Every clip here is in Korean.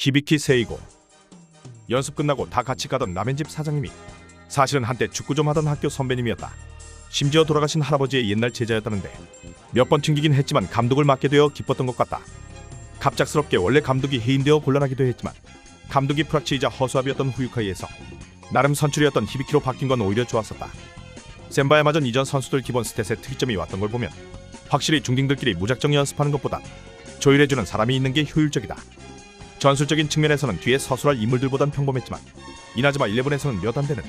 히비키 세이고. 연습 끝나고 다 같이 가던 라멘집 사장님이 사실은 한때 축구 좀 하던 학교 선배님이었다. 심지어 돌아가신 할아버지의 옛날 제자였다는데 몇 번 튕기긴 했지만 감독을 맡게 되어 기뻤던 것 같다. 갑작스럽게 원래 감독이 해임되어 곤란하기도 했지만 감독이 프락치이자 허수아비였던 후유카이에서 나름 선출이었던 히비키로 바뀐 건 오히려 좋았었다. 센바야 마전 이전 선수들 기본 스탯에 특이점이 왔던 걸 보면 확실히 중딩들끼리 무작정 연습하는 것보단 조율해주는 사람이 있는 게 효율적이다. 전술적인 측면에서는 뒤에 서술할 인물들보단 평범했지만 이나즈마 11에서는 몇 안 되는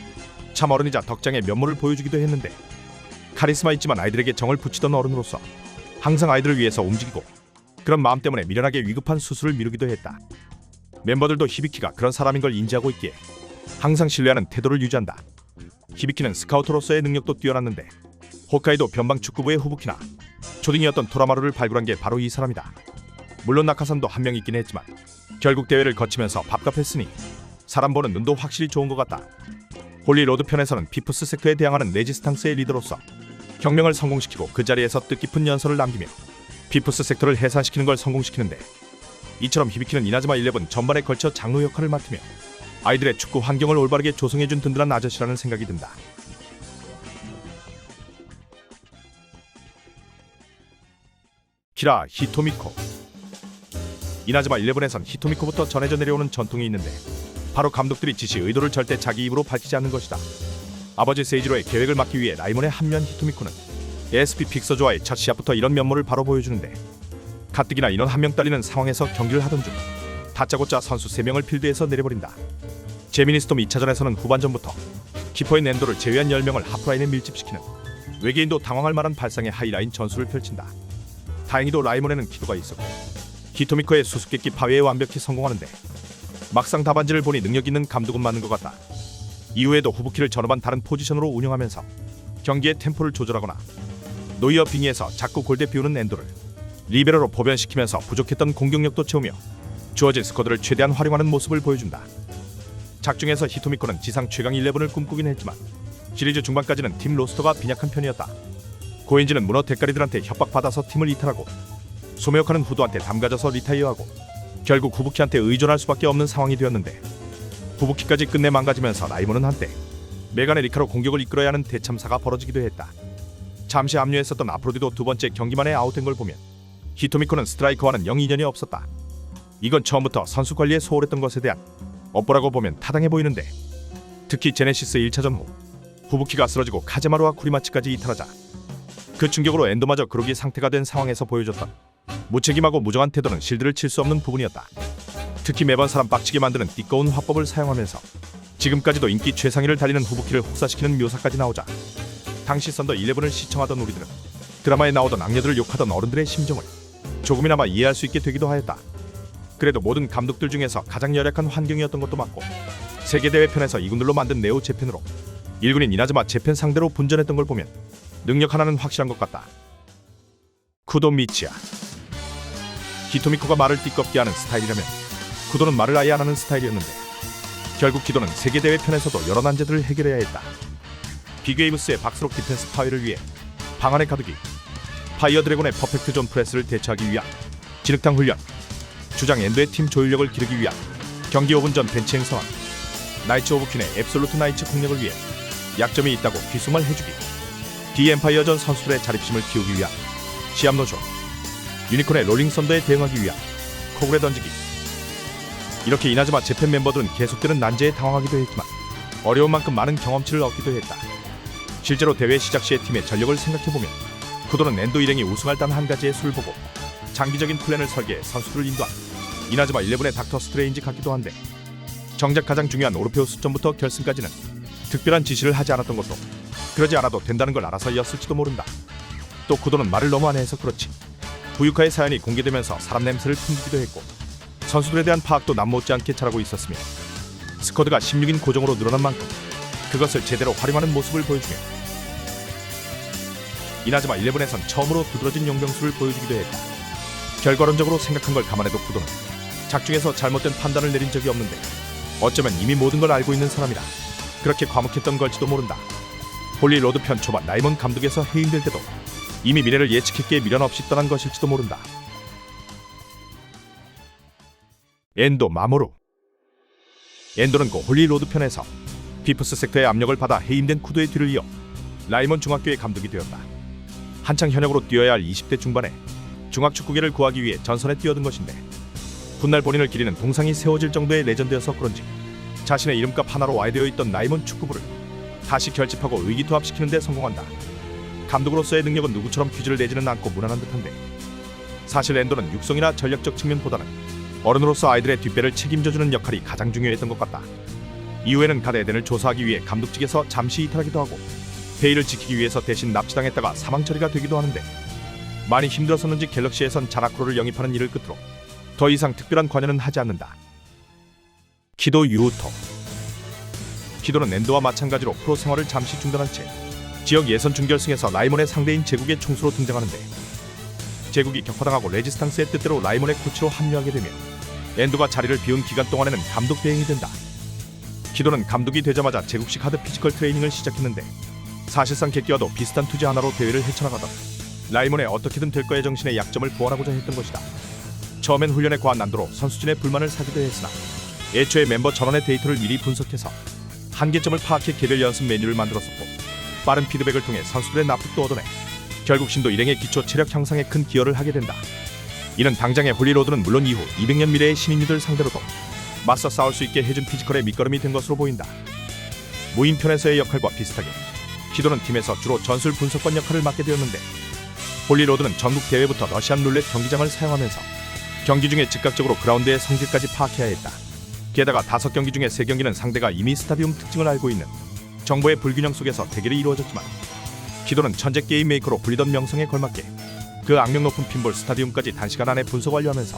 참 어른이자 덕장의 면모를 보여주기도 했는데 카리스마 있지만 아이들에게 정을 붙이던 어른으로서 항상 아이들을 위해서 움직이고 그런 마음 때문에 미련하게 위급한 수술을 미루기도 했다. 멤버들도 히비키가 그런 사람인 걸 인지하고 있기에 항상 신뢰하는 태도를 유지한다. 히비키는 스카우터로서의 능력도 뛰어났는데 홋카이도 변방 축구부의 후부키나 초딩이었던 토라마루를 발굴한 게 바로 이 사람이다. 물론 낙하산도 한 명 있긴 했지만 결국 대회를 거치면서 밥값했으니 사람 보는 눈도 확실히 좋은 것 같다. 홀리로드 편에서는 피프스 섹터에 대항하는 레지스탕스의 리더로서 혁명을 성공시키고 그 자리에서 뜻깊은 연설을 남기며 피프스 섹터를 해산시키는 걸 성공시키는데 이처럼 히비키는 이나즈마 11 전반에 걸쳐 장로 역할을 맡으며 아이들의 축구 환경을 올바르게 조성해준 든든한 아저씨라는 생각이 든다. 키라 히토미코. 이나즈마 11에선 히토미코부터 전해져 내려오는 전통이 있는데 바로 감독들이 지시 의도를 절대 자기 입으로 밝히지 않는 것이다. 아버지 세이지로의 계획을 막기 위해 라이몬에 합류한 히토미코는 SP 픽서조와의 첫 시합부터 이런 면모를 바로 보여주는데 가뜩이나 인원 한 명 딸리는 상황에서 경기를 하던 중 다짜고짜 선수 3명을 필드에서 내려버린다. 제미니스톰 2차전에서는 후반전부터 키퍼인 엔도를 제외한 10명을 하프라인에 밀집시키는 외계인도 당황할 만한 발상의 하이라인 전술을 펼친다. 다행히도 라이몬에는 기도가 있었고 히토미코의 수수께끼 파괴에 완벽히 성공하는데 막상 답안지를 보니 능력 있는 감독은 맞는 것 같다. 이후에도 후부키를 전후반 다른 포지션으로 운영하면서 경기의 템포를 조절하거나 노이어 빙의에서 자꾸 골대 비우는 엔도를 리베로로 보변시키면서 부족했던 공격력도 채우며 주어진 스쿼드를 최대한 활용하는 모습을 보여준다. 작중에서 히토미코는 지상 최강 11을 꿈꾸긴 했지만 시리즈 중반까지는 팀 로스터가 빈약한 편이었다. 고인지는 문어 대가리들한테 협박받아서 팀을 이탈하고 소매역하는 후도한테 담가져서 리타이어하고 결국 후부키한테 의존할 수밖에 없는 상황이 되었는데 후부키까지 끝내 망가지면서 라이몬은 한때 메가네 리카로 공격을 이끌어야 하는 대참사가 벌어지기도 했다. 잠시 합류했었던 아프로디도 두 번째 경기만에 아웃된 걸 보면 히토미코는 스트라이커와는 영 인연이 없었다. 이건 처음부터 선수 관리에 소홀했던 것에 대한 업보라고 보면 타당해 보이는데 특히 제네시스 1차전 후 후부키가 쓰러지고 카제마루와 쿠리마치까지 이탈하자 그 충격으로 엔도마저 그로기 상태가 된 상황에서 보여줬던 무책임하고 무정한 태도는 실드를 칠 수 없는 부분이었다. 특히 매번 사람 빡치게 만드는 띠꺼운 화법을 사용하면서 지금까지도 인기 최상위를 달리는 후부키를 혹사시키는 묘사까지 나오자 당시 썬더 11을 시청하던 우리들은 드라마에 나오던 악녀들을 욕하던 어른들의 심정을 조금이나마 이해할 수 있게 되기도 하였다. 그래도 모든 감독들 중에서 가장 열악한 환경이었던 것도 맞고 세계대회 편에서 이군들로 만든 네오 재팬으로 1군인 이나즈마 재팬 상대로 분전했던 걸 보면 능력 하나는 확실한 것 같다. 쿠도 미치야. 히토미코가 말을 띠껍게 하는 스타일이라면 쿠도는 말을 아예 안 하는 스타일이었는데 결국 기도는 세계대회 편에서도 여러 난제들을 해결해야 했다. 빅웨이브스의 박스록 디펜스 파괴를 위해 방안의 가두기, 파이어 드래곤의 퍼펙트 존 프레스를 대처하기 위한 진흙탕 훈련, 주장 엔도의 팀 조율력을 기르기 위한 경기 5분 전 벤치 행사와 나이츠 오브 퀸의 앱솔루트 나이츠 공략을 위해 약점이 있다고 귀속말 해주기, 디엠파이어 전 선수들의 자립심을 키우기 위한 시합 노쇼, 유니콘의 롤링 썬더에 대응하기 위한 코굴에 던지기. 이렇게 이나즈마 재팬 멤버들은 계속되는 난제에 당황하기도 했지만 어려운 만큼 많은 경험치를 얻기도 했다. 실제로 대회 시작 시의 팀의 전력을 생각해보면 쿠도는 엔도 일행이 우승할 단 한 가지의 수를 보고 장기적인 플랜을 설계해 선수들을 인도한 이나즈마 11의 닥터 스트레인지 같기도 한데 정작 가장 중요한 오르페우스전부터 결승까지는 특별한 지시를 하지 않았던 것도 그러지 않아도 된다는 걸 알아서였을지도 모른다. 또 쿠도는 말을 너무 안 해서 그렇지 부유카의 사연이 공개되면서 사람 냄새를 풍기기도 했고 선수들에 대한 파악도 남 못지않게 잘하고 있었으며 스쿼드가 16인 고정으로 늘어난 만큼 그것을 제대로 활용하는 모습을 보여주며 이나즈마 11에선 처음으로 두드러진 용병수를 보여주기도 했다. 결과론적으로 생각한 걸 감안해도 쿠도는 작중에서 잘못된 판단을 내린 적이 없는데 어쩌면 이미 모든 걸 알고 있는 사람이라 그렇게 과묵했던 걸지도 모른다. 홀리로드 편 초반 라이몬 감독에서 해임될 때도 이미 미래를 예측했기에 미련 없이 떠난 것일지도 모른다. 엔도 마모루. 엔도는 그 홀리로드 편에서 피프스 섹터의 압력을 받아 해임된 쿠도의 뒤를 이어 라이몬 중학교의 감독이 되었다. 한창 현역으로 뛰어야 할 20대 중반에 중학축구계를 구하기 위해 전선에 뛰어든 것인데 훗날 본인을 기리는 동상이 세워질 정도의 레전드여서 그런지 자신의 이름값 하나로 와해되어 있던 라이몬 축구부를 다시 결집하고 의기투합시키는 데 성공한다. 감독으로서의 능력은 누구처럼 퀴즈를 내지는 않고 무난한 듯한데 사실 엔도는 육성이나 전략적 측면보다는 어른으로서 아이들의 뒷배를 책임져주는 역할이 가장 중요했던 것 같다. 이후에는 갓 에덴을 조사하기 위해 감독직에서 잠시 이탈하기도 하고 페이를 지키기 위해서 대신 납치당했다가 사망 처리가 되기도 하는데 많이 힘들었었는지 갤럭시에선 자라크로를 영입하는 일을 끝으로 더 이상 특별한 관여는 하지 않는다. 키도 유우토. 키도는 엔도와 마찬가지로 프로 생활을 잠시 중단한 채 지역 예선 준결승에서 라이몬의 상대인 제국의 총수로 등장하는데 제국이 격파당하고 레지스탕스의 뜻대로 라이몬의 코치로 합류하게 되며 엔도가 자리를 비운 기간 동안에는 감독 대행이 된다. 키도는 감독이 되자마자 제국식 하드 피지컬 트레이닝을 시작했는데 사실상 객기와도 비슷한 투지 하나로 대회를 헤쳐나가던 라이몬의 어떻게든 될 거의 정신의 약점을 보완하고자 했던 것이다. 처음엔 훈련의 과한 난도로 선수진의 불만을 사기도 했으나 애초에 멤버 전원의 데이터를 미리 분석해서 한계점을 파악해 개별 연습 메뉴를 만들었었고 빠른 피드백을 통해 선수들의 납득도 얻어내 결국 신도 일행의 기초 체력 향상에 큰 기여를 하게 된다. 이는 당장의 홀리로드는 물론 이후 200년 미래의 신인류들 상대로도 맞서 싸울 수 있게 해준 피지컬의 밑거름이 된 것으로 보인다. 무인편에서의 역할과 비슷하게 키도는 팀에서 주로 전술 분석관 역할을 맡게 되었는데 홀리로드는 전국 대회부터 러시안 룰렛 경기장을 사용하면서 경기 중에 즉각적으로 그라운드의 성질까지 파악해야 했다. 게다가 5경기 중에 3경기는 상대가 이미 스타디움 특징을 알고 있는 정보의 불균형 속에서 대결이 이루어졌지만 키도는 천재 게임 메이커로 불리던 명성에 걸맞게 그 악명 높은 핀볼 스타디움까지 단시간 안에 분석 완료하면서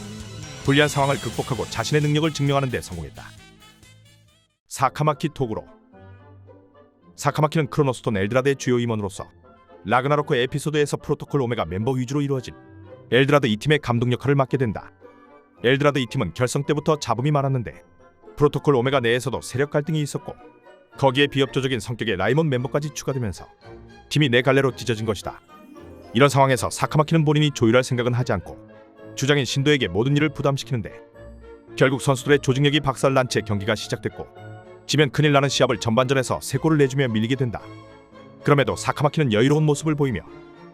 불리한 상황을 극복하고 자신의 능력을 증명하는 데 성공했다. 사카마키 토구로. 사카마키는 크로노스톤 엘드라드의 주요 임원으로서 라그나로크 에피소드에서 프로토콜 오메가 멤버 위주로 이루어진 엘드라드 2팀의 감독 역할을 맡게 된다. 엘드라드 2팀은 결성 때부터 잡음이 많았는데 프로토콜 오메가 내에서도 세력 갈등이 있었고 거기에 비협조적인 성격의 라이몬 멤버까지 추가되면서 팀이 네 갈래로 찢어진 것이다. 이런 상황에서 사카마키는 본인이 조율할 생각은 하지 않고 주장인 신도에게 모든 일을 부담시키는데 결국 선수들의 조직력이 박살난 채 경기가 시작됐고 지면 큰일 나는 시합을 전반전에서 3골을 내주며 밀리게 된다. 그럼에도 사카마키는 여유로운 모습을 보이며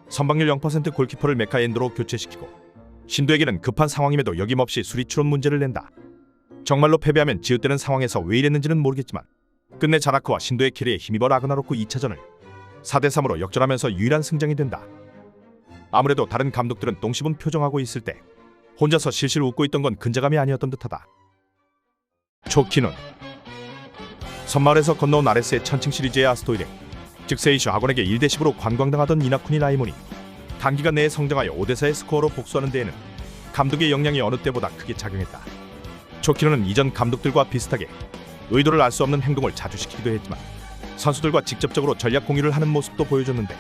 선방률 0% 골키퍼를 메카 엔도로 교체시키고 신도에게는 급한 상황임에도 여김없이 수리 추론 문제를 낸다. 정말로 패배하면 지읒대는 상황에서 왜 이랬는지는 모르겠지만 끝내 자라크와 신도의 캐리에 힘입어 라그나로크 2차전을 4대3으로 역전하면서 유일한 승장이 된다. 아무래도 다른 감독들은 똥씹은 표정하고 있을 때 혼자서 실실 웃고 있던 건 근자감이 아니었던 듯하다. 초키눈. 섬마을에서 건너온 아레스의 천칭 시리즈의 아스토일에 즉 세이슈 학원에게 1대10으로 관광당하던 이나쿠니 라이몬이 단기간 내에 성장하여 5대4의 스코어로 복수하는 데에는 감독의 역량이 어느 때보다 크게 작용했다. 초키눈은 이전 감독들과 비슷하게 의도를 알 수 없는 행동을 자주 시키기도 했지만 선수들과 직접적으로 전략 공유를 하는 모습도 보여줬는데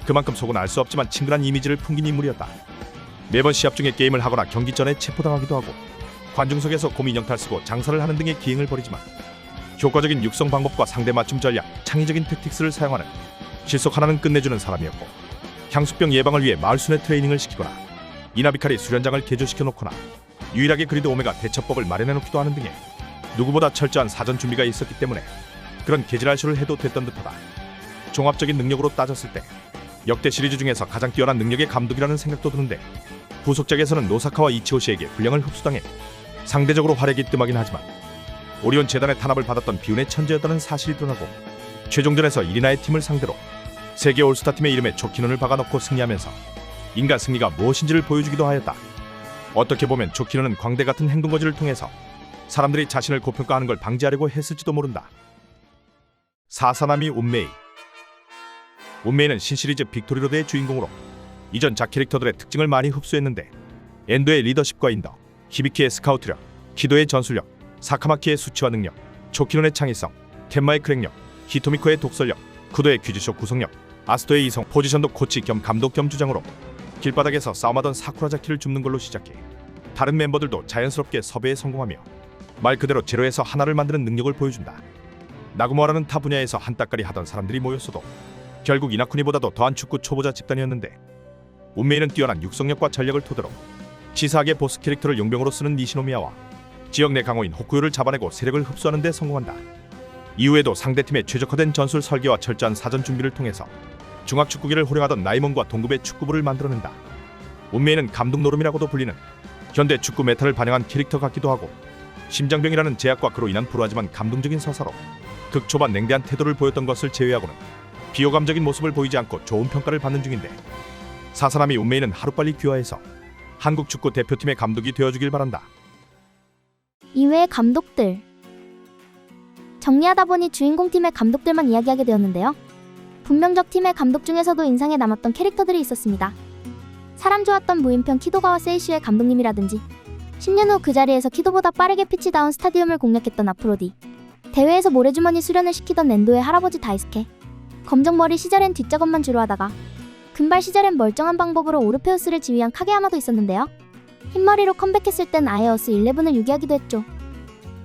그만큼 속은 알 수 없지만 친근한 이미지를 풍긴 인물이었다. 매번 시합 중에 게임을 하거나 경기 전에 체포당하기도 하고 관중석에서 곰인형탈 쓰고 장사를 하는 등의 기행을 벌이지만 효과적인 육성 방법과 상대 맞춤 전략, 창의적인 택틱스를 사용하는 실속 하나는 끝내주는 사람이었고 향수병 예방을 위해 마을 순회 트레이닝을 시키거나 이나비카리 수련장을 개조시켜 놓거나 유일하게 그리드 오메가 대처법을 마련해 놓기도 하는 등의 누구보다 철저한 사전 준비가 있었기 때문에 그런 개질할쇼를 해도 됐던 듯하다. 종합적인 능력으로 따졌을 때 역대 시리즈 중에서 가장 뛰어난 능력의 감독이라는 생각도 드는데 후속작에서는 노사카와 이치오시에게 분량을 흡수당해 상대적으로 활약이 뜸하긴 하지만 오리온 재단의 탄압을 받았던 비운의 천재였다는 사실이 드러나고 최종전에서 이리나의 팀을 상대로 세계 올스타 팀의 이름에 조키눈을 박아넣고 승리하면서 인간 승리가 무엇인지를 보여주기도 하였다. 어떻게 보면 조키눈은 광대 같은 행동거지를 통해서 사람들이 자신을 고평가하는 걸 방지하려고 했을지도 모른다. 사사나미 운메이. 운메이는 신시리즈 빅토리로드의 주인공으로 이전 작 캐릭터들의 특징을 많이 흡수했는데 엔도의 리더십과 인덕, 히비키의 스카우트력, 키도의 전술력, 사카마키의 수치화 능력, 초키눈의 창의성, 텐마의 크랙력, 히토미코의 독설력, 쿠도의 퀴즈쇼 구성력, 아스토의 이성, 포지션도 코치 겸 감독 겸 주장으로 길바닥에서 싸움하던 사쿠라자키를 줍는 걸로 시작해 다른 멤버들도 자연스럽게 섭외에 성공하며 말 그대로 제로에서 하나를 만드는 능력을 보여준다. 나구모라는 타 분야에서 한따까리 하던 사람들이 모였어도 결국 이나쿠니보다도 더한 축구 초보자 집단이었는데 운메이는 뛰어난 육성력과 전략을 토대로 치사하게 보스 캐릭터를 용병으로 쓰는 니시노미야와 지역 내 강호인 호쿠요를 잡아내고 세력을 흡수하는 데 성공한다. 이후에도 상대팀의 최적화된 전술 설계와 철저한 사전 준비를 통해서 중학축구계를 호령하던 나이몬과 동급의 축구부를 만들어낸다. 운메이는 감독 노름이라고도 불리는 현대 축구 메타를 반영한 캐릭터 같기도 하고 심장병이라는 제약과 그로 인한 불우하지만 감동적인 서사로 극 초반 냉대한 태도를 보였던 것을 제외하고는 비호감적인 모습을 보이지 않고 좋은 평가를 받는 중인데 사사나미 운메이는 하루빨리 귀화해서 한국 축구 대표팀의 감독이 되어주길 바란다. 이외의 감독들 정리하다 보니 주인공 팀의 감독들만 이야기하게 되었는데요. 분명적 팀의 감독 중에서도 인상에 남았던 캐릭터들이 있었습니다. 사람 좋았던 무인편 키도가와 세이슈의 감독님이라든지 10년 후 그 자리에서 키도보다 빠르게 피치다운 스타디움을 공략했던 아프로디, 대회에서 모래주머니 수련을 시키던 낸도의 할아버지 다이스케, 검정머리 시절엔 뒷작업만 주로 하다가 금발 시절엔 멀쩡한 방법으로 오르페우스를 지휘한 카게야마도 있었는데요. 흰머리로 컴백했을 땐 아예 어스 11을 유기하기도 했죠.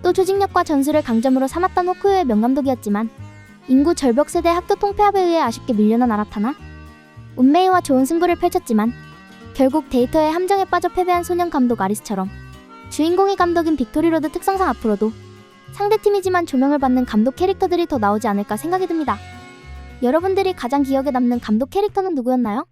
또 조직력과 전술을 강점으로 삼았던 호쿠요의 명감독이었지만 인구 절벽 세대 학교 통폐합에 의해 아쉽게 밀려난 아라타나 운메이와 좋은 승부를 펼쳤지만 결국 데이터의 함정에 빠져 패배한 소년 감독 아리스처럼 주인공이 감독인 빅토리로드 특성상 앞으로도 상대팀이지만 조명을 받는 감독 캐릭터들이 더 나오지 않을까 생각이 듭니다. 여러분들이 가장 기억에 남는 감독 캐릭터는 누구였나요?